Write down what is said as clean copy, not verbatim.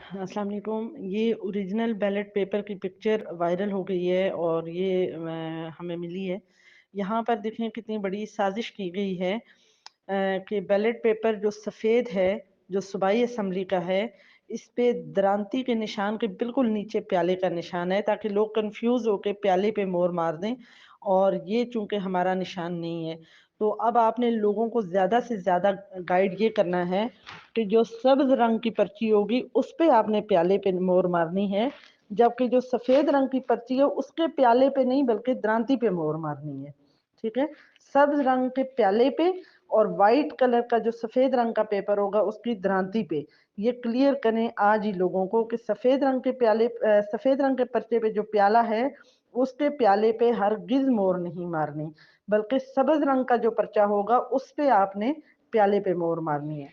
अस्सलाम वालेकुम। ये ओरिजिनल बैलेट पेपर की पिक्चर वायरल हो गई है और ये हमें मिली है। यहाँ पर देखें कितनी बड़ी साजिश की गई है कि बैलेट पेपर जो सफ़ेद है, जो सूबाई असम्बली का है, इस पे दरांती के निशान के बिल्कुल नीचे प्याले का निशान है ताकि लोग कंफ्यूज होकर प्याले पे मोर मार दें, और ये चूंकि हमारा निशान नहीं है। तो अब आपने लोगों को ज़्यादा से ज़्यादा गाइड ये करना है कि जो सब्ज रंग की पर्ची होगी उस पे आपने प्याले पे मोर मारनी है, जबकि जो सफेद रंग की पर्ची है उसके प्याले पे नहीं बल्कि द्रांति पे मोर मारनी है। ठीक है, सब्ज रंग के प्याले पे और वाइट कलर का जो सफेद रंग का पेपर होगा उसकी द्रांति पे। ये क्लियर करें आज ही लोगों को कि सफेद रंग के प्याले सफेद रंग के पर्चे पे जो प्याला है उसके प्याले पे हरगिज मोर नहीं मारनी, बल्कि सब्ज रंग का जो पर्चा होगा उस पे आपने प्याले पे मोर मारनी है।